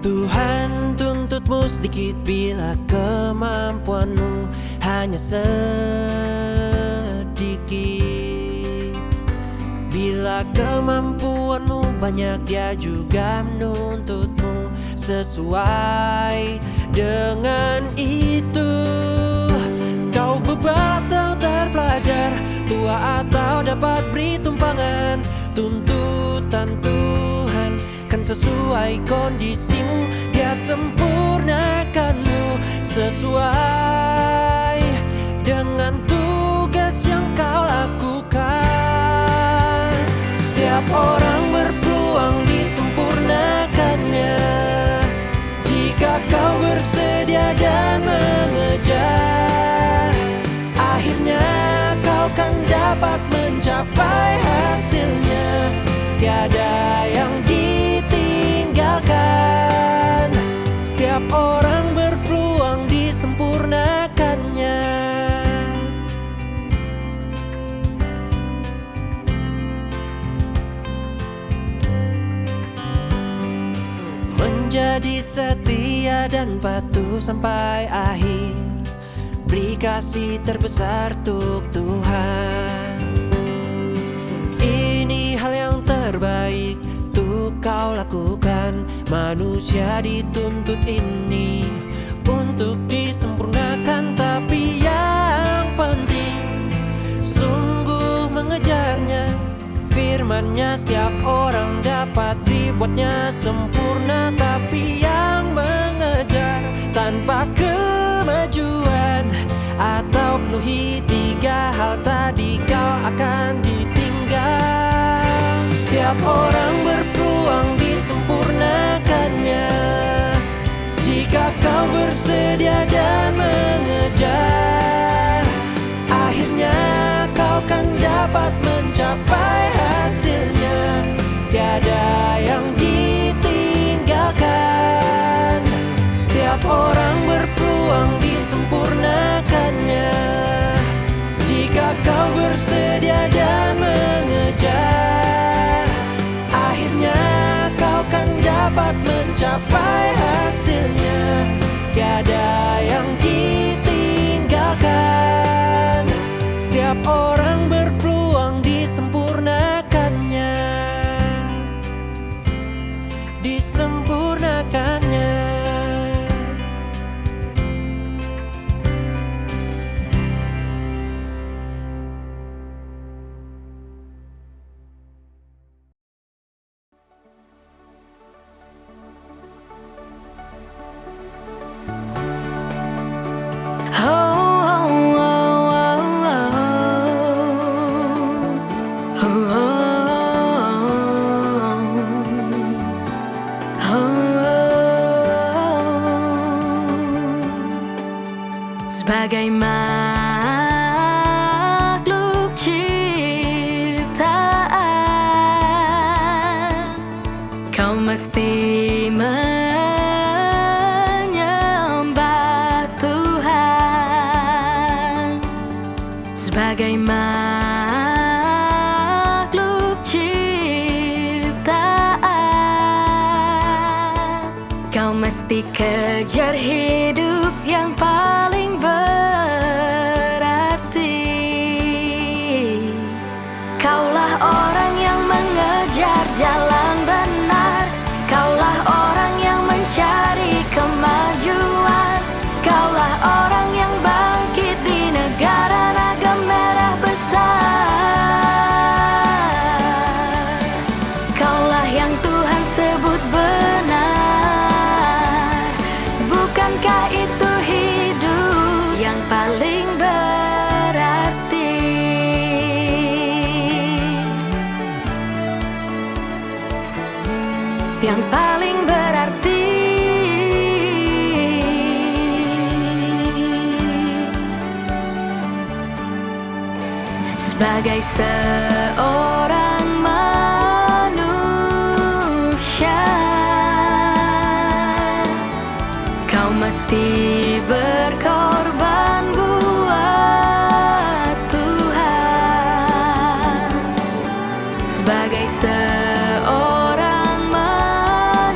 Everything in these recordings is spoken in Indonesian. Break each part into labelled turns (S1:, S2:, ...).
S1: Tuhan tuntutmu sedikit bila kemampuanmu hanya sedikit. Bila kemampuanmu banyak, Dia juga menuntutmu sesuai dengan itu. Kau bebal atau terpelajar, tua atau dapat beri tumpangan, tuntutan Tuhan kan sesuai kondisimu. Dia sempurnakanmu sesuai dengan tugas yang kau lakukan. Setiap orang berpeluang disempurnakannya jika kau bersedia dan mengejar. Akhirnya kau kan dapat mencapai hasilnya. Tiada yang ditinggalkan. Setiap orang berpeluang disempurnakannya. Menjadi setia dan patuh sampai akhir, beri kasih terbesar untuk Tuhan. Ini hal yang terbaik untuk kau lakukan. Manusia dituntut ini untuk disempurnakan, tapi yang penting sungguh mengejarnya. Firman-Nya setiap orang dapat dibuatnya sempurna, tapi yang mengejar tanpa kemajuan atau penuhi tiga hal tadi, kau akan ditinggal. Setiap orang berpeluang disempurnakannya jika kau bersedia dan mengejar. Akhirnya kau kan dapat mencapai hasilnya. Tiada yang ditinggalkan. Setiap orang berpeluang disempurnakannya jika kau bersedia dan mengejar. Akhirnya kau kan dapat mencapai hasilnya. Tiada yang ditinggalkan. Setiap orang berpeluang disempurnakannya. Disempurnakannya.
S2: Sebagai makhluk ciptaan, kau mesti menyembah Tuhan. Sebagai makhluk ciptaan, kau mesti kejar hidup yang paling berarti. Kaulah orang yang mengejar jalan benar. Kaulah orang yang mencari kemajuan. Kaulah orang yang bangkit di negara naga merah besar. Kaulah yang Tuhan sebut benar. Bukankah itu hidup yang paling berarti? Yang paling berarti. Sebagai seorang manusia, kau mesti berkorban buat Tuhan. Sebagai seorang manusia,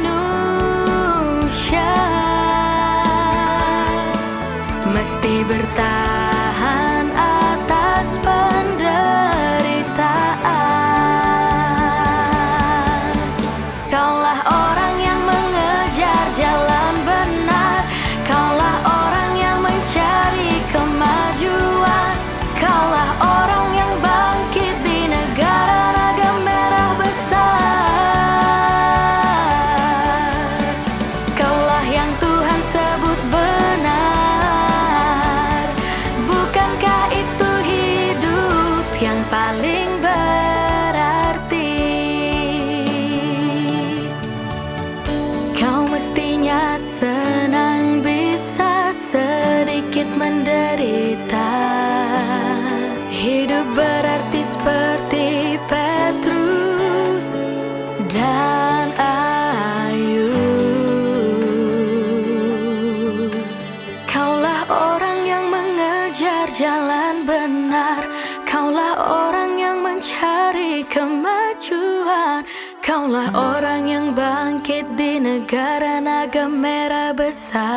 S2: mesti bertahan atas penderitaan. Kaulah orang yang mengejar jalan benar, kaulah orang yang mencari kemajuan, kaulah orang yang bangkit di negara naga merah besar. Kaulah yang Tuhan sebut benar. Bukankah itu hidup yang paling berarti? Kau mestinya senang bisa sedikit menderita. Hidup berarti seperti Petrus dan Ayub. Kaulah orang yang mengejar jalan benar, kaulah orang yang mencari kemajuan, kaulah orang yang bangkit di negara naga merah besar.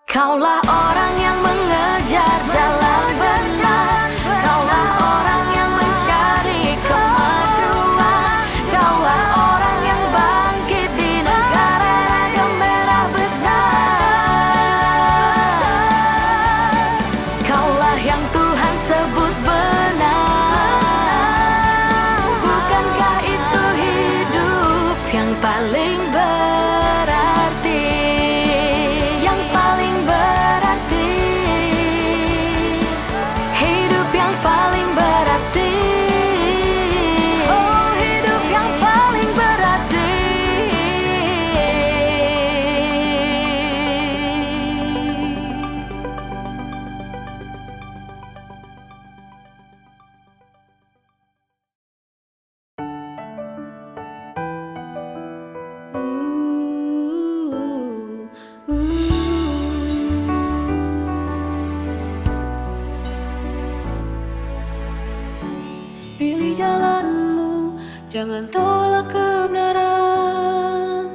S2: Kaulah orang yang mengejar jalan benar, kaulah orang yang mencari kemajuan, kaulah orang yang bangkit di negara naga merah besar. Kaulah yang Tuhan sebut benar. Bukankah itu hidup yang paling berarti? Yang paling berarti, hidup yang paling berarti. Oh, hidup yang paling berarti.
S3: Pilih jalanmu, jangan tolak kebenaran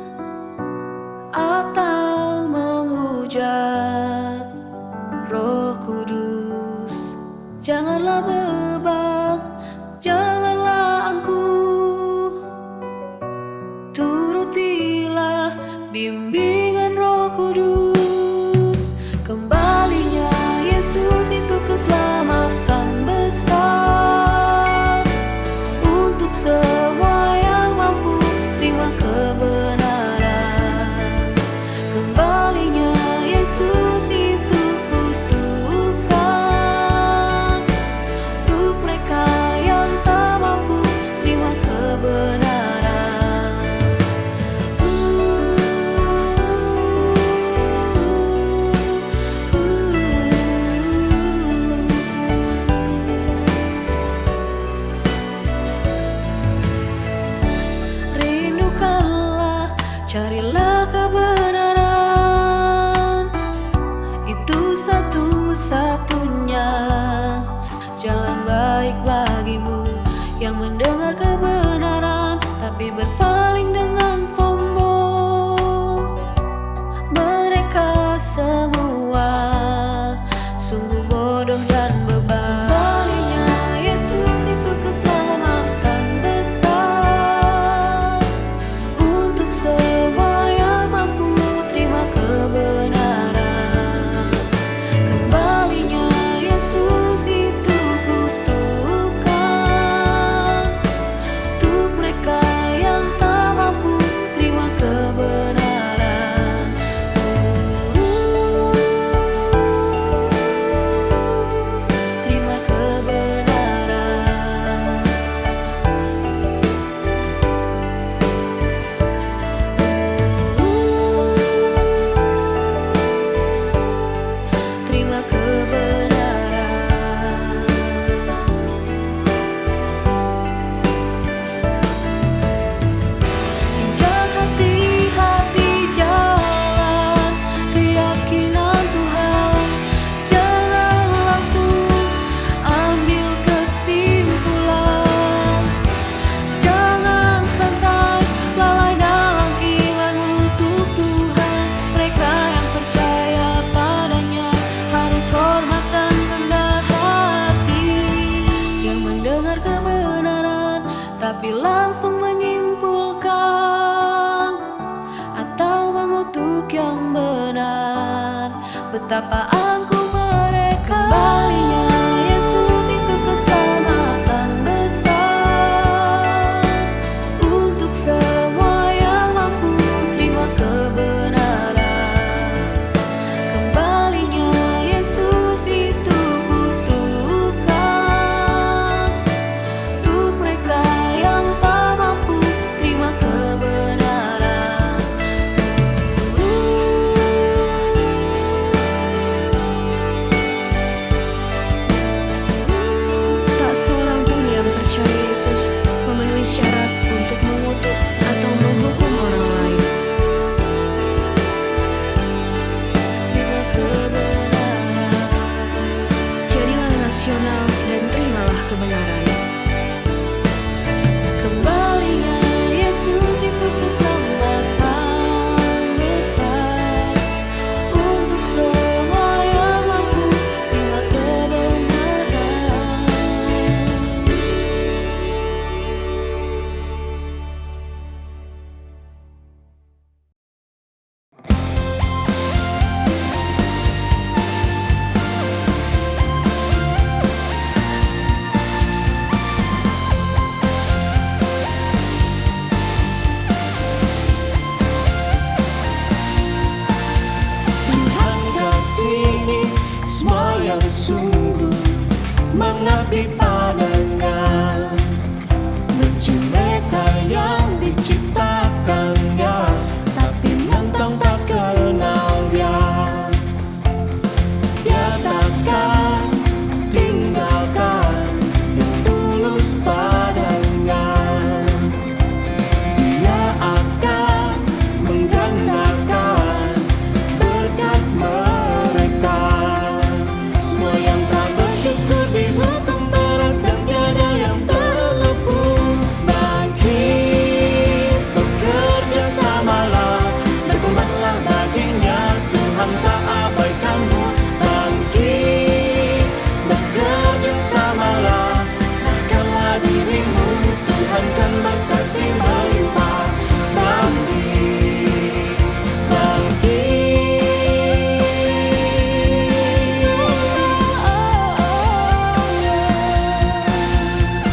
S3: atau menghujat Roh Kudus. Janganlah beban, janganlah angkuh. Turutilah bimbingan Roh Kudus. Kembalinya Yesus itu keselamatan besar untuk semua yang mampu terima kebenaran. Kembalinya Yesus itu kutukan untuk mereka yang tak mampu terima kebenaran. Rindukanlah, carilah kebenaran. Itu satu-satunya jalan baik bagimu yang mendengar kebenaran tapi berpaling dengan sombong. Mereka semua sungguh bodoh dan bebal. Kembalinya Yesus itu keselamatan besar untuk semua yang mampu yang benar. Betapa aku mereka. Kembalinya Yesus itu keselamatan besar untuk semua yang mampu terima kebenaran. Kembalinya Yesus itu kutukan untuk mereka yang tak mampu terima kebenaran.
S2: Tak seorang pun yang percaya Yesus memenuhi syarat untuk mengutuk atau menghukum orang lain.
S3: Terima kebenaran.
S2: Jadilah rasional dan terimalah kebenaran.
S3: Kembalinya Yesus itu keselamatan besar untuk semua yang mampu terima kebenaran.
S1: Tuhan kasihi semua yang sungguh mengabdi padanya, mencintai mereka yang diciptakannya, tapi mentang tak kenal Dia. Dia takkan tinggalkan yang tulus padanya. Dia akan menggandakan berkat mereka. Semua yang tak bersyukur dihukum berat dan tiada yang terlepas. Bangkit, bekerja samalah, berkorbanlah baginya, Tuhan tak abaikanmu. Bangkit, bekerja samalah, serahkanlah dirimu, Tuhan kan berkati melimpah. Bangkit,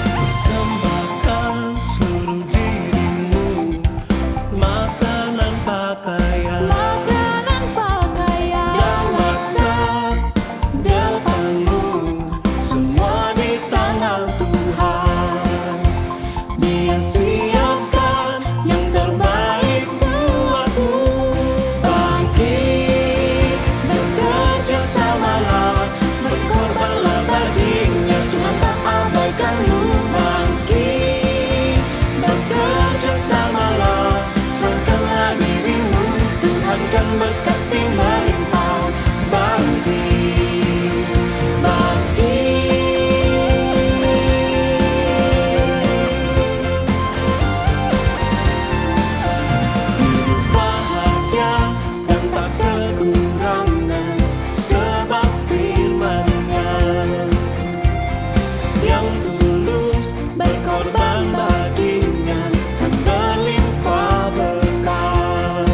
S1: persembahkan seluruh dirimu, makanan pakaian dan masa depanmu, semua di tangan Tuhan. Dia siapkan yang terbaik buatmu. Bangkit, bekerja samalah, berkorbanlah baginya, Tuhan tak abaikanmu. Bangkit, bekerja samalah, serahkanlah dirimu, Tuhan kan berkati melimpah. Bangkit, hidup bahagia dan tak kekurangan, sebab firman-Nya yang tulus berkorban baginya kan berlimpah berkat.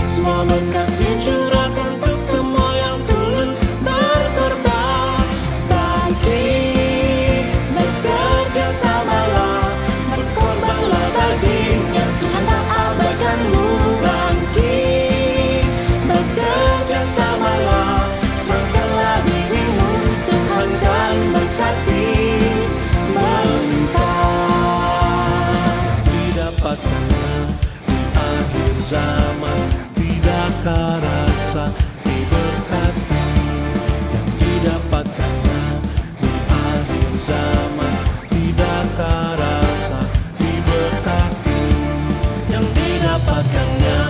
S1: Semua berkat dicurahkan untuk semua yang tulus berkorban. Bangkit, bekerja samalah, berkorbanlah baginya, Tuhan tak abaikanmu. Bangkit, bekerja samalah, serahkanlah dirimu, Tuhan kan berkati melimpah. Didapatkannya di akhir zaman, tidakkah rasa diberkati? Yang didapatkannya di akhir zaman, tidakkah rasa diberkati? Yang didapatkannya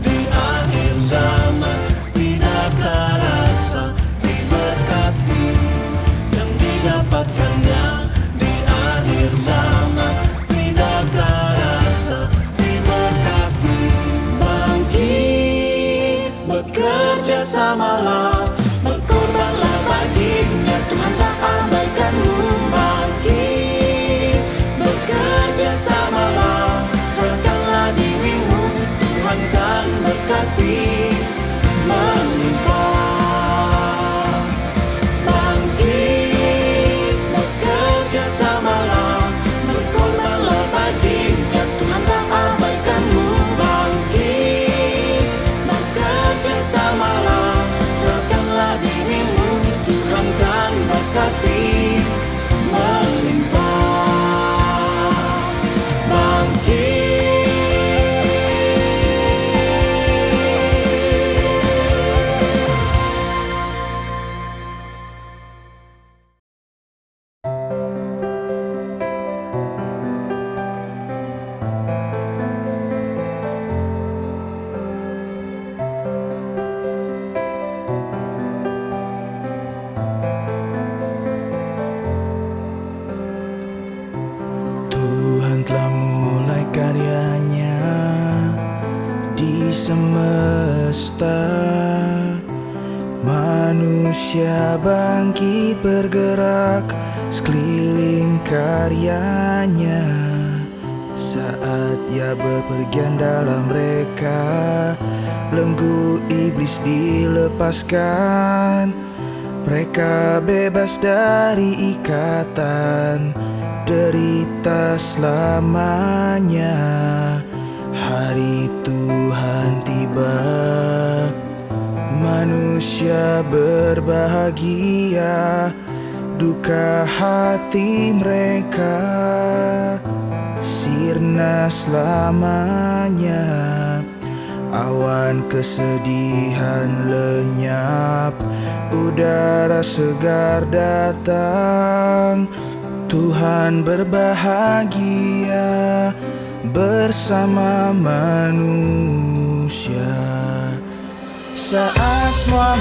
S1: di akhir zaman, tidakkah rasa diberkati? Yang didapatkannya di akhir zaman, tidakkah rasa diberkati? Bangkit, bekerja samalah, berkorbanlah baginya, Tuhan tak abaikanmu. Bangkit, bekerja samalah, serahkanlah dirimu, Tuhan kan berkati melimpah. Bangkit, bekerja samalah, berkorbanlah baginya, Tuhan tak abaikanmu. Bangkit, bekerja samalah, serahkanlah dirimu, Tuhan kan berkati melimpah. Bangkit. Tuhan telah mulai karyanya di semesta. Manusia bangkit bergerak sekeliling karyanya. Saat ia bepergian dalam mereka, belenggu iblis dilepaskan. Mereka bebas dari ikatan derita selamanya. Hari Tuhan tiba, manusia berbahagia, duka hati mereka sirna selamanya. Awan kesedihan lenyap, udara segar datang. Tuhan berbahagia bersama manusia. Saat semua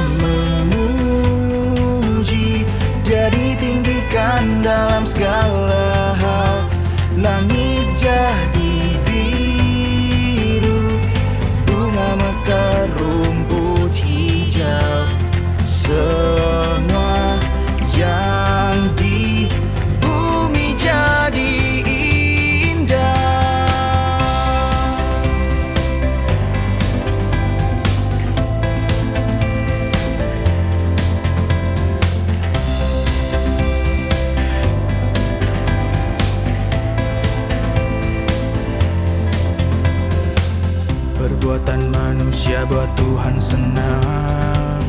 S1: memuji, Dia ditinggikan dalam segala hal. Langit jadi biru, bunga mekar, rumput hijau. Semua yang di bumi jadi indah. Perbuatan manusia buat Tuhan senang.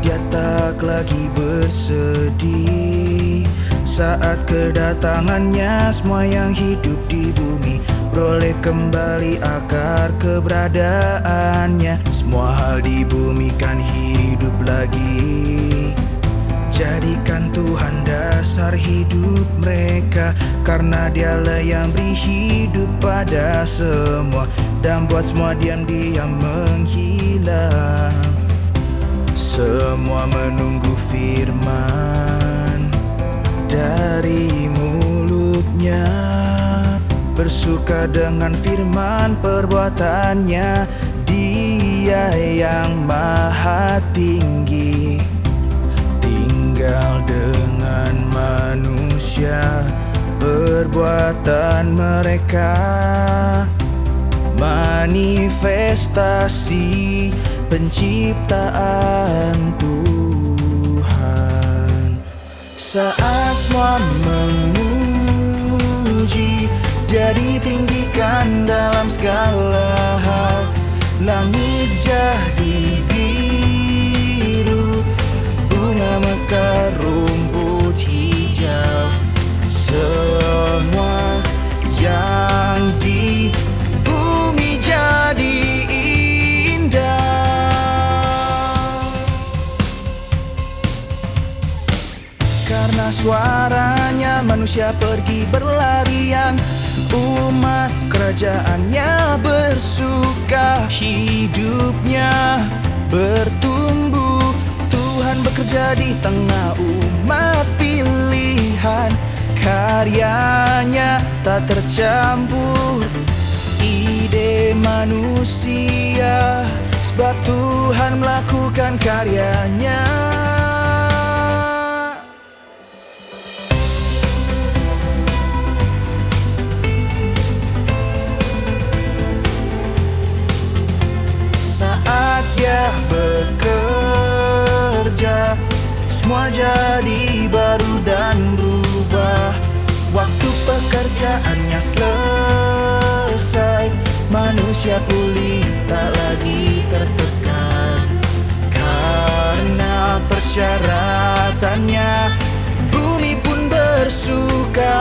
S1: Dia tak lagi bersedih saat kedatangannya. Semua yang hidup di bumi beroleh kembali akar keberadaannya. Semua hal di bumi kan hidup lagi. Jadikan Tuhan dasar hidup mereka, karena Dialah yang beri hidup pada semua dan buat semua diam-diam menghilang. Semua menunggu firman dari mulutnya, bersuka dengan firman perbuatannya. Dia yang maha tinggi, tinggal dengan manusia. Perbuatan mereka manifestasi penciptaan Tuhan. Saat semua memuji, Dia ditinggikan dalam segala hal. Langit jadi biru, bunga mekar, rumput hijau. Semua yang di bumi jadi indah, karena suaranya manusia pergi berlarian. Umat kerajaannya bersuka, hidupnya bertumbuh. Tuhan bekerja di tengah umat pilihan, karyanya tak tercampur ide manusia, sebab Tuhan melakukan karyanya. Saat Dia Dia bekerja, semua jadi baru dan berubah. Waktu pekerjaannya selesai, manusia pulih tak lagi tertekan. Karena persyaratannya, bumi pun bersuka.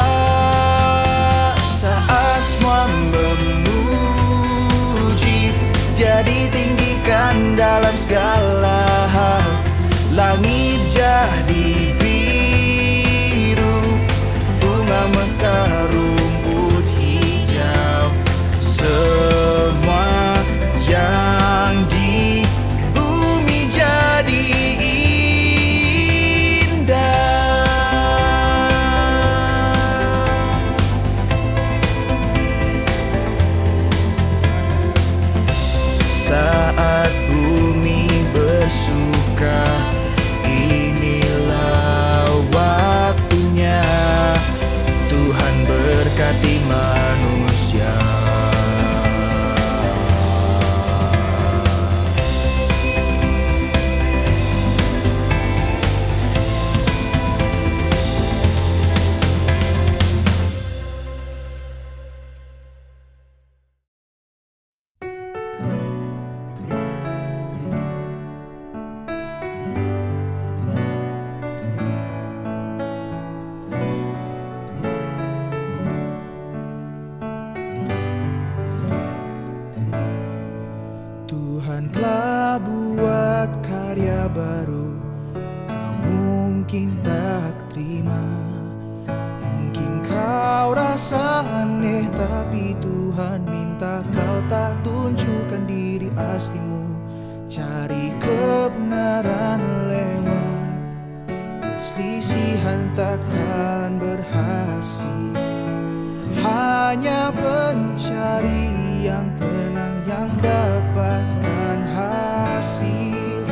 S1: Saat semua memuji, Dia ditinggikan dalam segala hal. Langit jadi biru, bunga mekar, rumput hijau. Semua yang di bumi jadi indah. Saat bumi bersuka, inilah waktunya Tuhan berkati manusia. Tuhan telah buat karya baru, kau mungkin tak terima. Mungkin kau rasa aneh, tapi Tuhan minta kau tak tunjukkan diri aslimu. Cari kebenaran lewat perselisihan takkan berhasil. Hanya pencari yang tenang yang dapatkan hasil.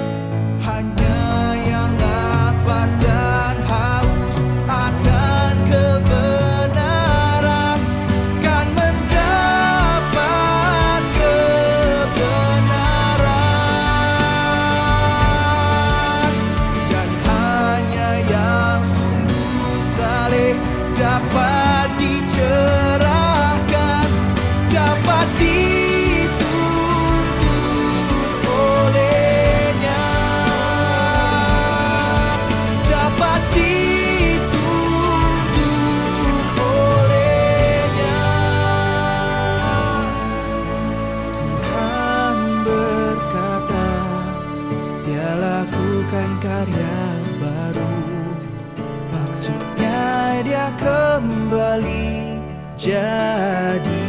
S1: Hanya yang lapar dan haus akan kebenaran kan mendapat kebenaran. Dan hanya yang sungguh saleh dapat dicerahkan, dapat dituntun olehnya, dapat dituntun olehnya. Tuhan berkata, Dia lakukan karya baru. Maksudnya Dia kembali jadi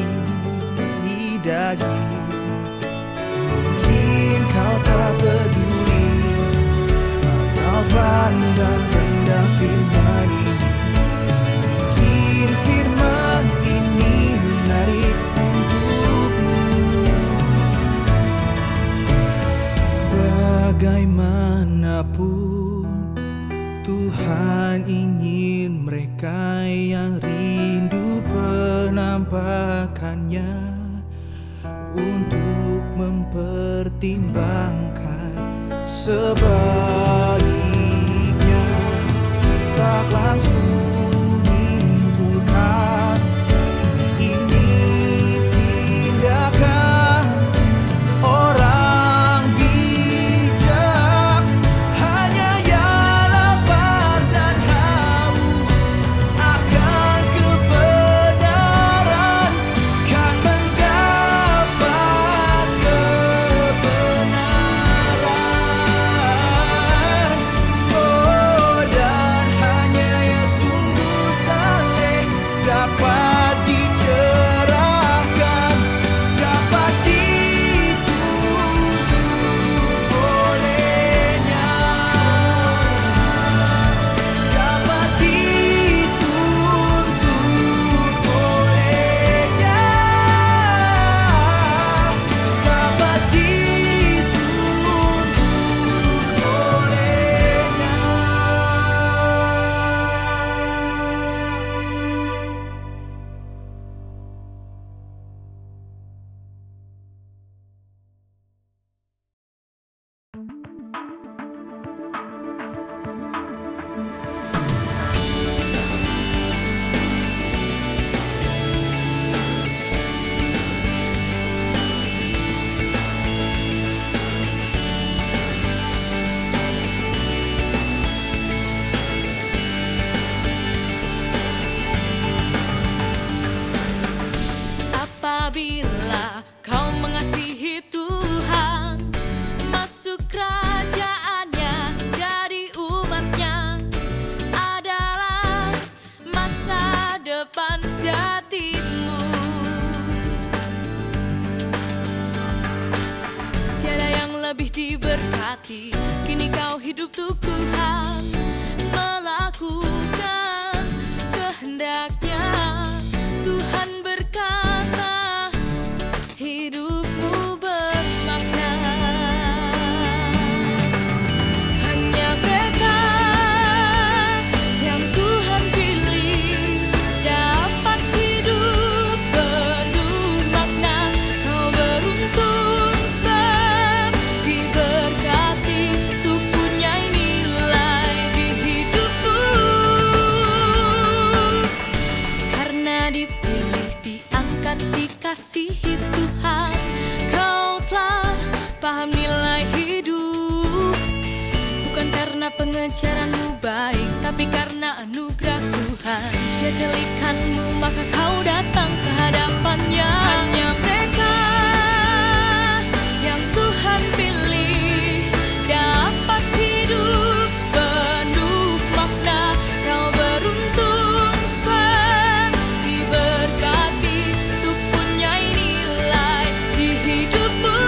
S1: daging. Mungkin kau tak peduli atau pandang rendah firman ini. Mungkin firman ini menarik untukmu. Bagaimanapun Tuhan ingin mereka yang rindu penampakannya untuk mempertimbangkan. Sebaiknya tak langsung nyimpulkan ini tindakan orang bijak. Hanya yang lapar dan haus akan kebenaran kan mendapat kebenaran. Oh, dan hanya Yesus
S3: lebih diberkati. Kini kau hidup untuk Tuhan, melakukan kehendak-Nya. Tuhan berkata, hidupmu bermakna. Hanya mereka yang Tuhan pilih dapat hidup penuh makna. Kau beruntung sebab diberkati untuk punya nilai di hidupmu. Karena dipilih, diangkat, dikasihi Tuhan, kau telah paham nilai hidup. Bukan karena pengejaranmu baik, tapi karena anugerah Tuhan. Dia jalikanmu, maka kau datang ke hadapannya. Hanya mereka yang Tuhan pilih dapat hidup penuh makna. Kau beruntung sebab diberkati untuk punya nilai di hidupmu.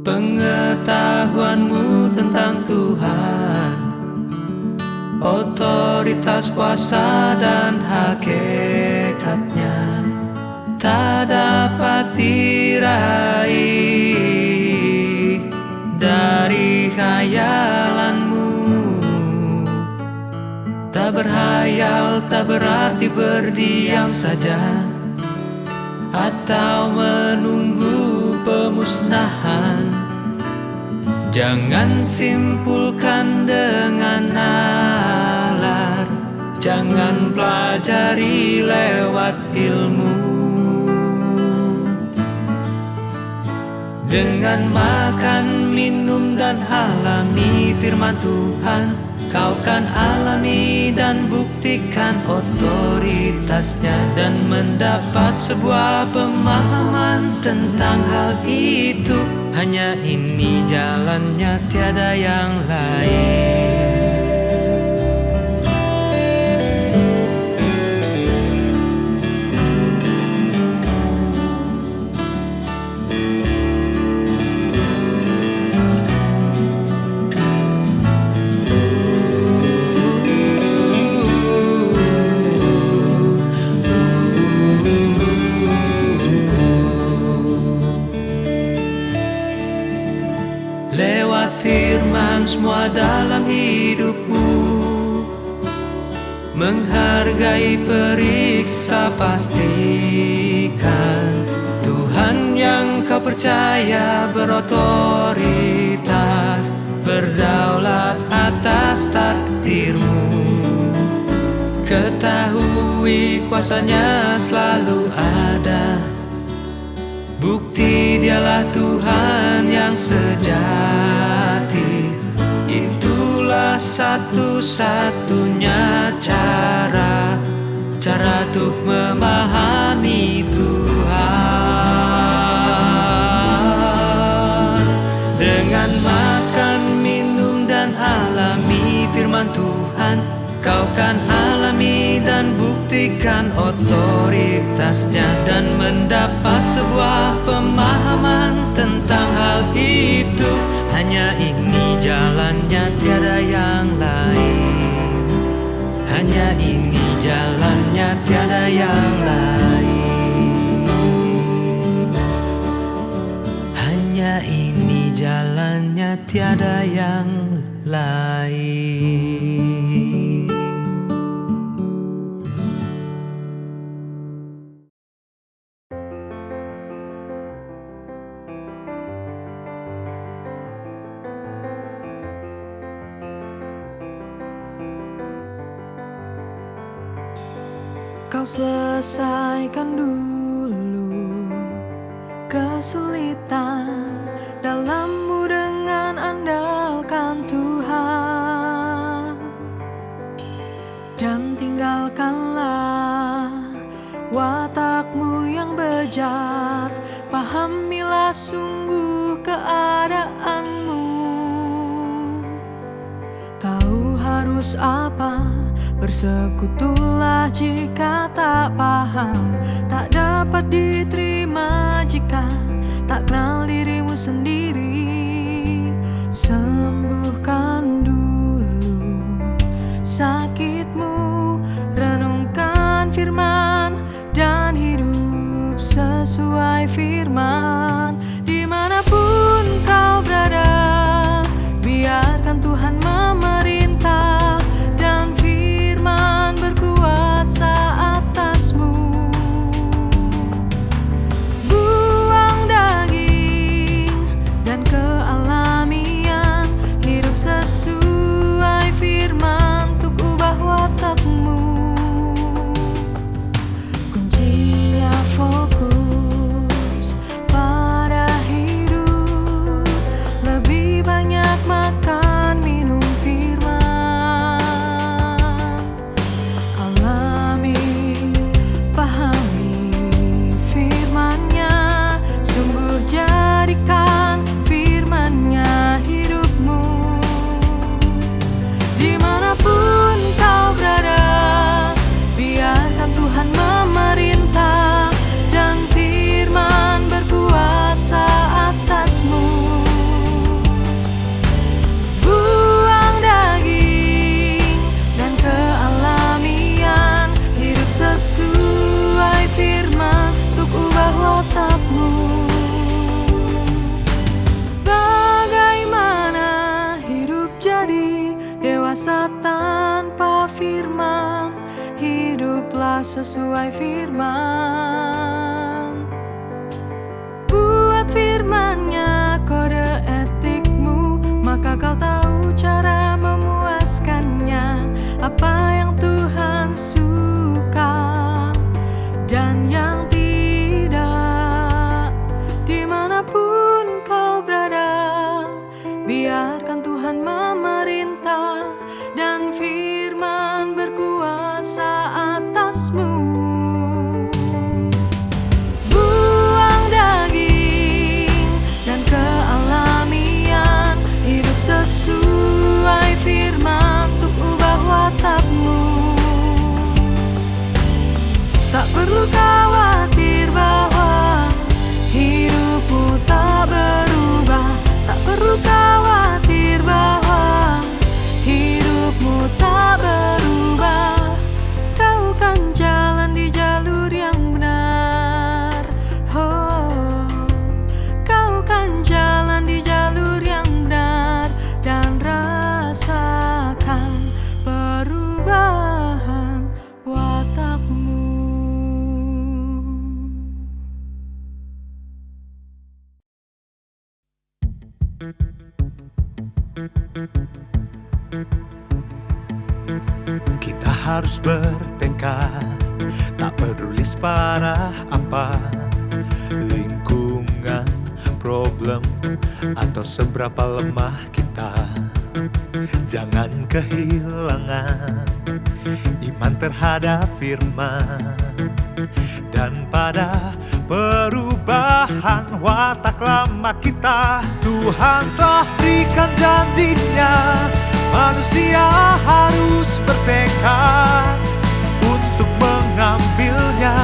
S4: pengetahuanmu tentang Tuhan, otoritas kuasa dan hakikatnya tak dapat diraih dari khayalanmu. Tak berhayal, tak berarti berdiam saja atau menunggu pemusnahan. Jangan simpulkan dengan nalar, jangan pelajari lewat ilmu. Dengan makan, minum, dan alami firman Tuhan, kau kan alami dan buktikan otoritasnya, dan mendapat sebuah pemahaman tentang hal itu. Hanya ini jalannya, tiada yang lain. Lewat firman semua dalam hidupmu, menghargai, periksa, pastikan Tuhan yang kau percaya berotoritas, berdaulat atas takdirmu. Ketahui kuasanya selalu ada, bukti dialah Tuhan yang sejati. Itulah satu-satunya cara untuk memahami Tuhan. Dengan makan, minum, dan alami firman Tuhan, kau kan alami dan buktikan otoritasnya, dan mendapat sebuah pemahaman tentang hal itu. Hanya ini jalannya, tiada yang lain. Hanya ini jalannya, tiada yang lain. Hanya ini jalannya, tiada yang lain.
S3: Kau selesaikan dulu kesulitan dalammu dengan andalkan Tuhan, dan tinggalkanlah watakmu yang bejat. Pahamilah sungguh keadaanmu, tahu harus apa. Bersekutulah jika tak paham, tak dapat diterima jika tak kenal dirimu sendiri. Sembuhkan dulu sakitmu, renungkan firman dan hidup sesuai firman. Dimanapun kau berada, biarkan Tuhan memerintah, dan firman berkuasa atasmu. Buang daging,
S5: sesuai firman. Buat firman-Nya kode etikmu, maka kau tahu cara memuaskannya. Apa yang Tuhan suka dan yang tidak. Dimanapun kau berada, biarkan Tuhan memerintah dan firman berkuasa atasmu. Buang daging dan kealamian, hidup sesuai firman untuk ubah watakmu. Tak perlu khawatir bahwa hidupmu tak berubah. Tak perlu khawatir bahwa hidupmu tak berubah. Kau kan jalan di jalur yang benar. Oh, kau kan jalan di jalur yang benar dan rasakan perubahan watakmu.
S4: Kita harus bertekad, tak peduli separah apa lingkungan, problem, atau seberapa lemah kita. Jangan kehilangan iman terhadap firman dan pada perubahan watak lama kita. Tuhan telah berikan janjinya, manusia harus bertekad untuk mengambilnya.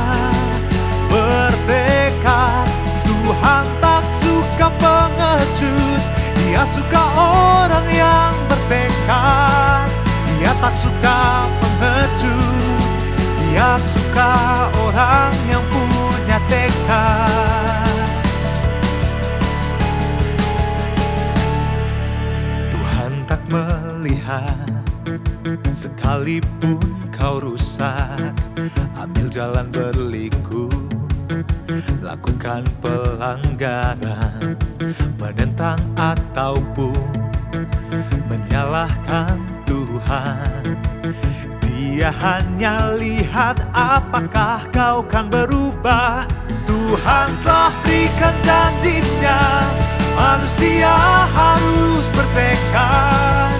S4: Bertekad, Tuhan tak suka pengecut, Dia suka orang yang bertekad. Dia tak suka pengecut, Dia suka orang yang punya tekad. Tuhan tak melihat sekalipun kau rusak, ambil jalan berliku, lakukan pelanggaran, menentang ataupun menyalahkan Tuhan. Dia hanya lihat apakah kau kan berubah. Tuhan telah berikan janjinya, manusia harus bertekad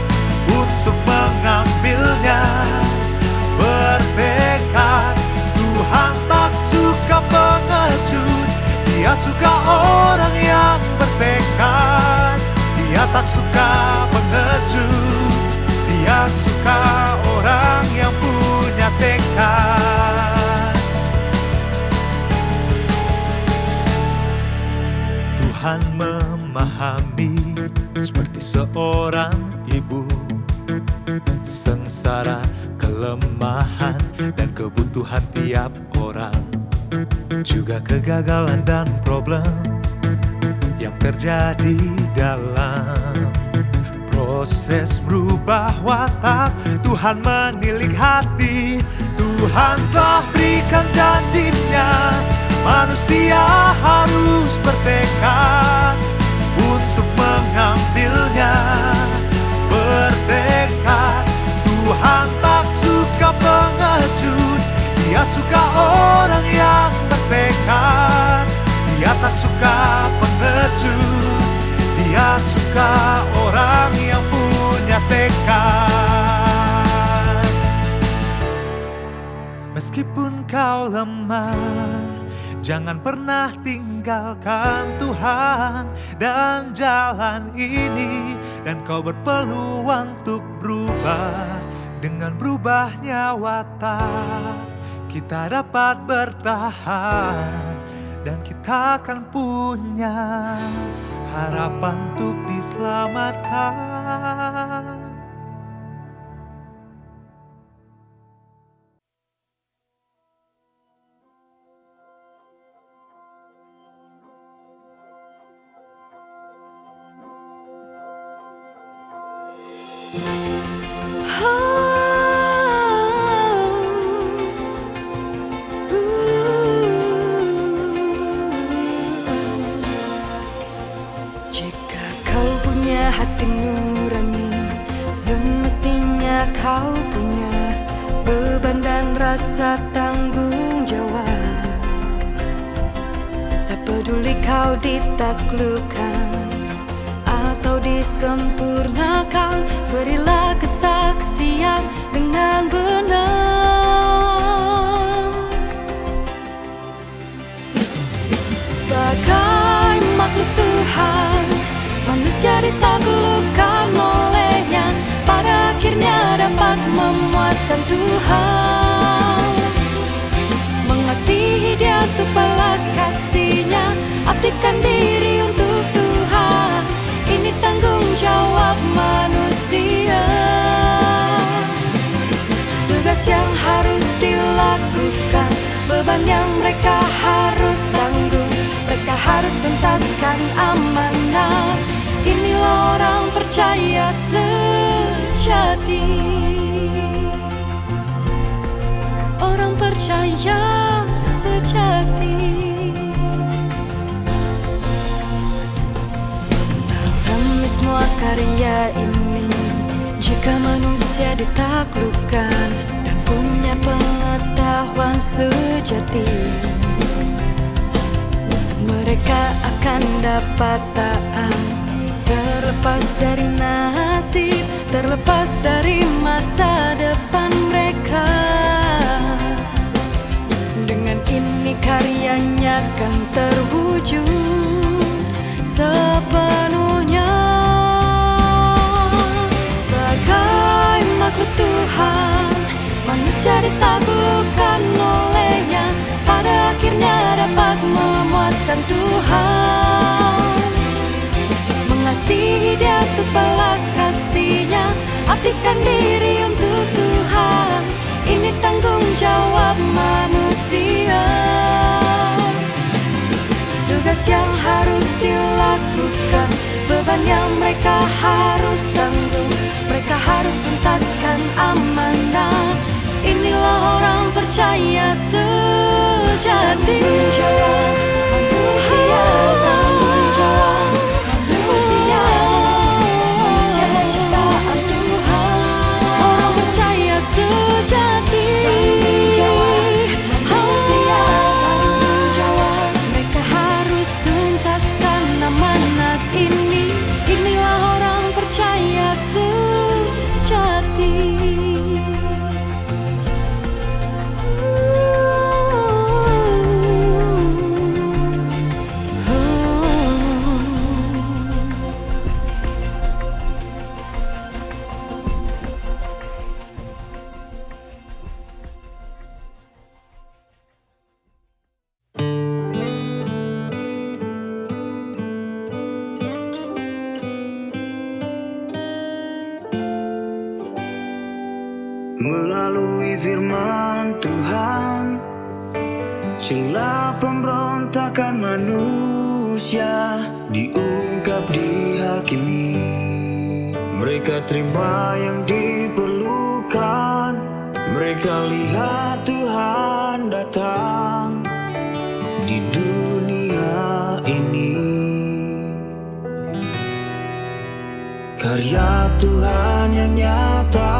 S4: untuk mengambilnya. Bertekad, Tuhan tak suka pengecut, Dia suka orang yang bertekad. Dia tak suka pengecut, Dia suka orang yang punya tekad. Tuhan memahami seperti seorang ibu, sengsara, kelemahan, dan kebutuhan tiap orang, juga kegagalan dan problem yang terjadi dalam proses berubah watak. Tuhan menilik hati, Tuhan telah berikan janjinya, manusia harus bertekad untuk mengambilnya. Bertekad, Tuhan tak suka pengecut, Dia suka orang yang bertekad. Dia tak suka pengecut, Dia suka orang yang punya tekad. Meskipun kau lemah, jangan pernah tinggalkan Tuhan dan jalan ini, dan kau berpeluang untuk berubah. Dengan berubahnya watak, kita dapat bertahan dan kita akan punya harapan untuk diselamatkan.
S5: Jika kau punya hati nurani, semestinya kau punya beban dan rasa tanggung jawab. Tak peduli kau ditaklukkan atau disempurnakan, berilah kesaksian dengan benar. Sebagai makhluk Tuhan, manusia ditaklukkan olehnya, pada akhirnya dapat memuaskan Tuhan. Mengasihi Dia untuk balas kasih-Nya, abdikan diri untuk Tuhan. Ini tanggung jawab manusia, tugas yang harus dilakukan, beban yang mereka harus tanggung. Mereka harus tuntaskan amanah. Inilah orang percaya sejati, orang percaya sejati. Dalam semua karya ini, jika manusia ditaklukkan dan punya pengetahuan sejati, mereka akan dapat taat, terlepas dari nasib, terlepas dari masa depan mereka. Dengan ini karyanya akan terwujud sepenuhnya. Sebagai makhluk Tuhan, manusia ditaklukkan olehnya, pada akhirnya dapat memuaskan Tuhan. Mengasihi Dia untuk balas kasih-Nya, abdikan diri untuk Tuhan. Ini tanggung jawab manusia, tugas yang harus dilakukan, beban yang mereka harus tanggung. Mereka harus tuntaskan amanah. Inilah orang percaya sejati. Manusia tanggung jawab, manusia ciptaan Tuhan. Orang percaya sejati, manusia tanggung jawab. Mereka harus tuntaskan amanat ini. Inilah orang percaya sejati.
S1: Melalui firman Tuhan, celah pemberontakan manusia diungkap, dihakimi. Mereka terima yang diperlukan, mereka lihat Tuhan datang di dunia ini. Karya Tuhan yang nyata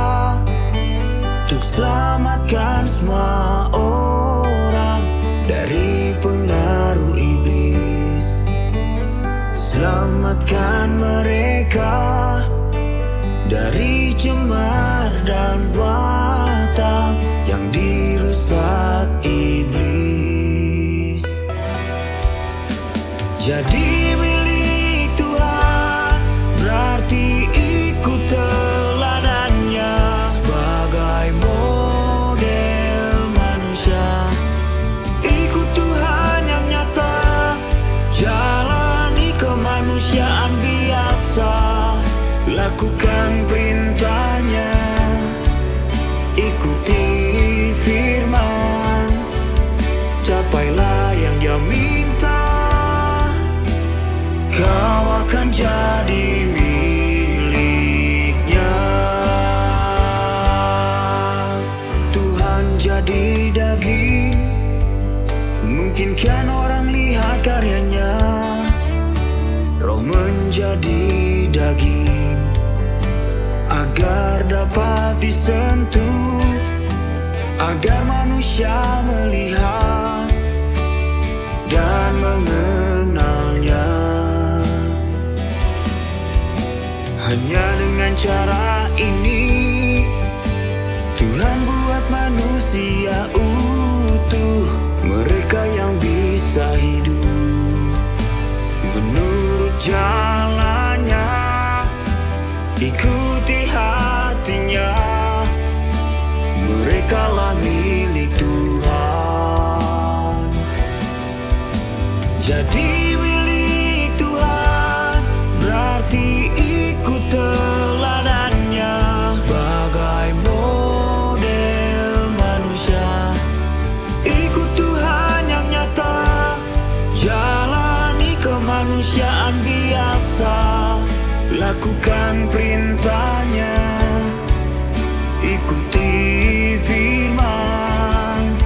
S1: untuk selamatkan semua orang dari pengaruh iblis. Selamatkan mereka dari cemar dan watak yang dirusak iblis. Jadi milik Tuhan berarti ikut teladannya. Sebagai model manusia, ikut Tuhan yang nyata, jalani kemanusiaan biasa, lakukan perintahnya, ikuti firman, capailah yang Dia minta, kau akan jadi miliknya. Tuhan jadi daging, mungkinkan orang lihat karyanya. Roh menjadi daging agar dapat disentuh, agar manusia melihat dan mengenalnya. Hanya dengan cara ini Tuhan buat manusia utuh, mereka yang bisa hidup menurut jalannya, ikuti hatinya. Merekalah milik Tuhan. Jadi milik Tuhan berarti ikut teladannya. Sebagai model manusia, ikut Tuhan yang nyata, jalani kemanusiaan biasa, lakukan perintahnya, ikuti firman,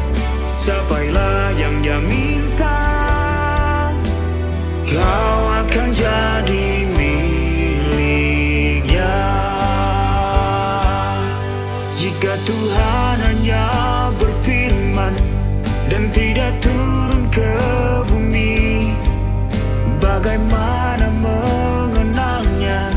S1: capailah yang Dia minta, kau akan jadi miliknya. Jika Tuhan hanya berfirman dan tidak turun ke bumi, bagaimana mengenalnya?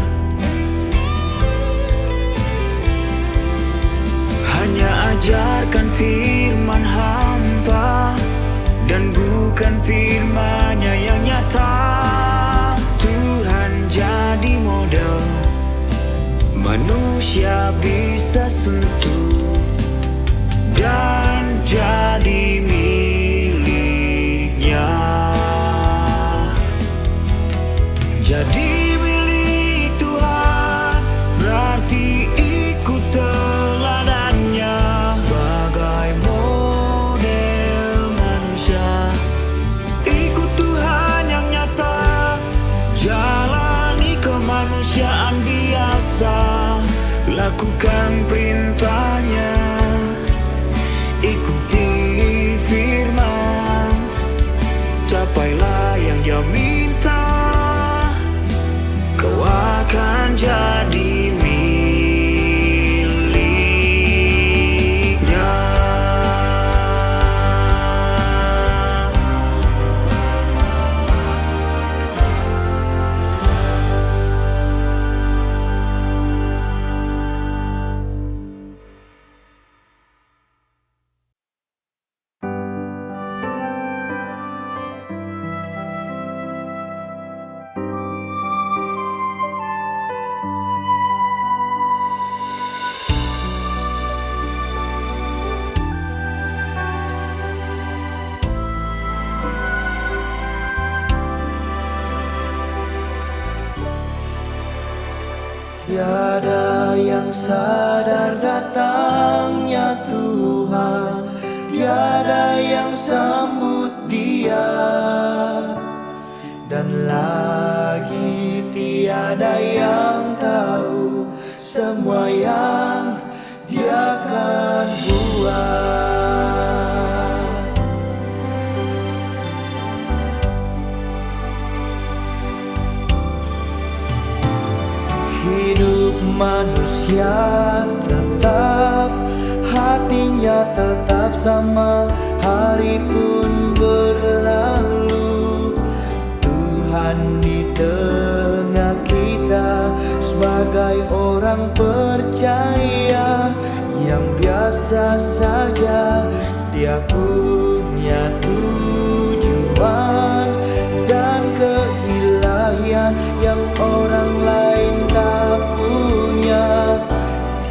S1: Hanya ajarkan firman hamba dan bukan firman-Nya yang nyata. Tuhan jadi model, manusia bisa sentuh dan jadi miliknya. Jadi milik Tuhan berarti ikut teladannya. Sebagai model manusia, ikut Tuhan yang nyata, jalani kemanusiaan biasa, lakukan perintahnya, ikuti firman, capailah yang Dia minta, kau akan jadi miliknya.
S6: Tiada yang sadar datangnya Tuhan, tiada yang sambut Dia, dan lagi tiada yang tahu semua yang Dia akan buat. Hidup manusia tetap, hatinya tetap sama, hari pun berlalu. Tuhan di tengah kita sebagai orang percaya yang biasa saja. Dia punya tujuan dan keilahian yang orang lain tak punya.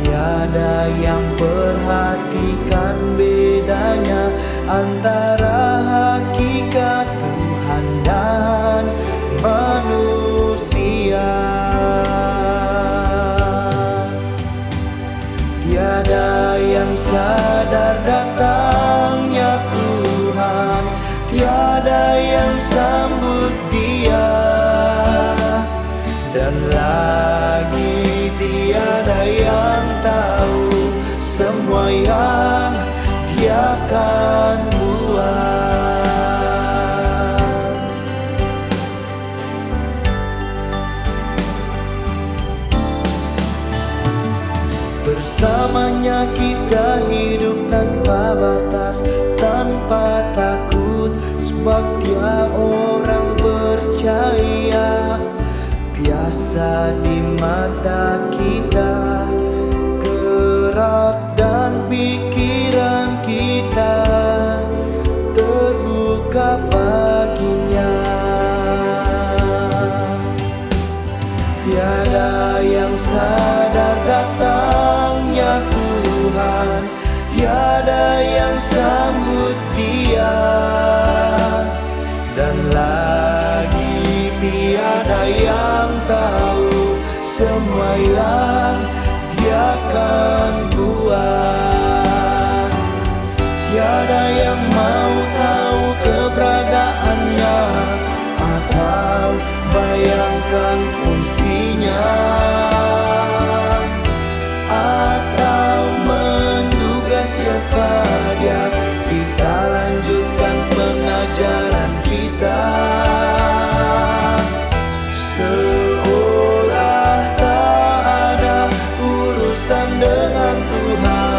S6: Tiada yang perhatikan bedanya antara hakikat Tuhan dan manusia. Tiada yang sadar datangnya Tuhan, tiada yang sambut Dia, dan lagi tiada yang tahu semua yang Dia akan buat. Bersamanya kita hidup tanpa batas, tanpa takut, sebab Dia orang percaya. Biasa di mata kita, gerak dan pikiran kita terbuka baginya. Tiada yang sadar datangnya Tuhan, tiada yang sambut Dia, dan lagi tiada yang tahu semua yang Dia akan buat. Tiada yang mau tahu keberadaannya atau bayangkan fungsinya, atau menduga siapa Dia. Kita lanjutkan pengajaran kita, seolah tak ada urusan dengan Tuhan,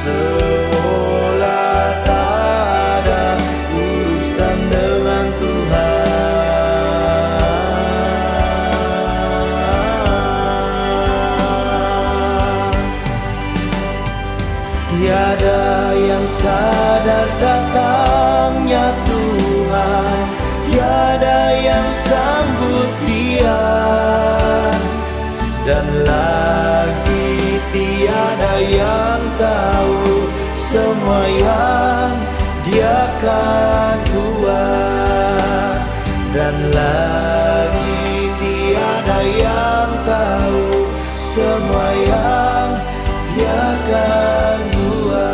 S6: seolah tak ada urusan dengan Tuhan. Tiada yang sadar datangnya Tuhan, tiada yang sambut Dia, dan lagi tiada yang tahu semua yang Dia akan buat, dan lagi tiada yang tahu semua yang Dia akan buat.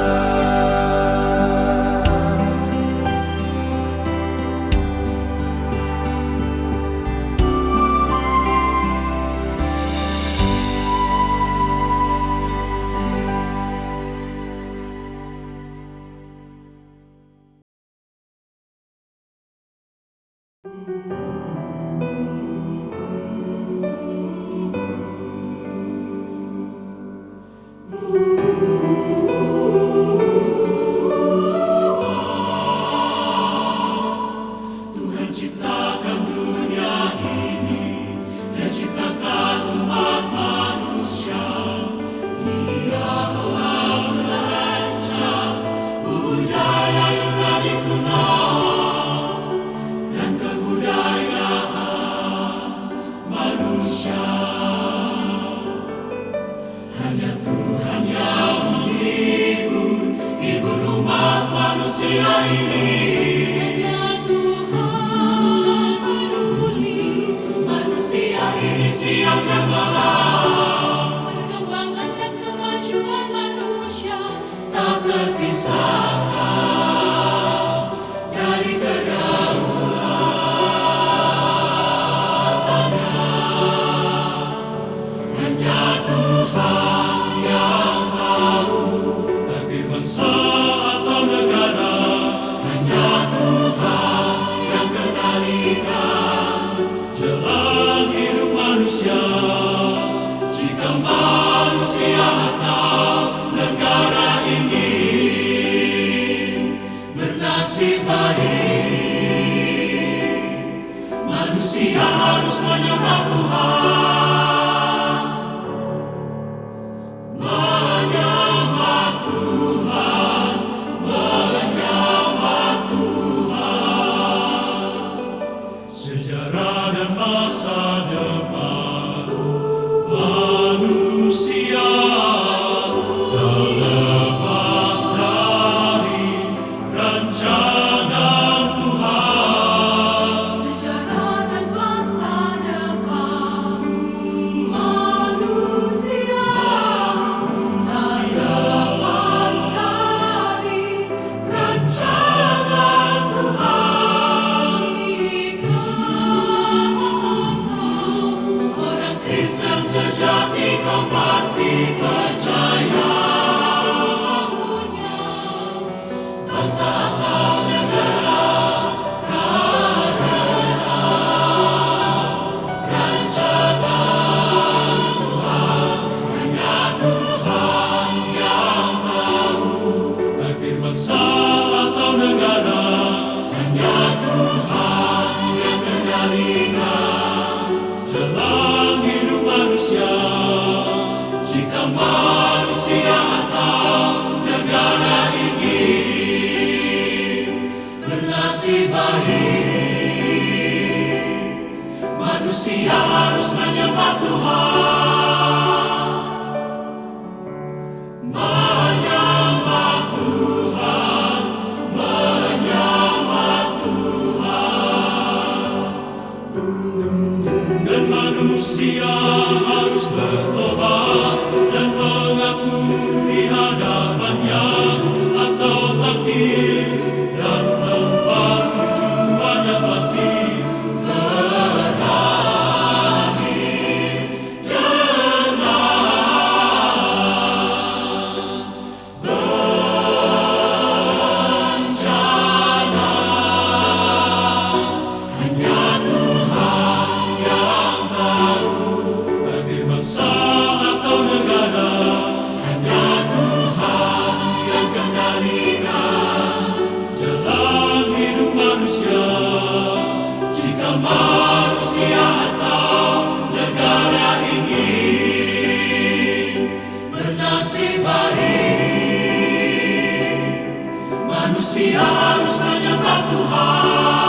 S7: Tuhan yang kendalikan jalan hidup manusia. Jika manusia atau negara ingin bernasib baik, manusia harus menyembah Tuhan. Menyembah Tuhan, menyembah Tuhan. Dan manusia harus bertobat dan mengaku di hadapannya atau takdir dan tempat tujuannya pasti berakhir dengan bencana. Hanya Tuhan yang tahu takdir bangsa atau negara. Hanya Tuhan yang kendalikan jalan hidup manusia. Jika manusia atau negara ingin bernasib baik, manusia harus menyembah Tuhan.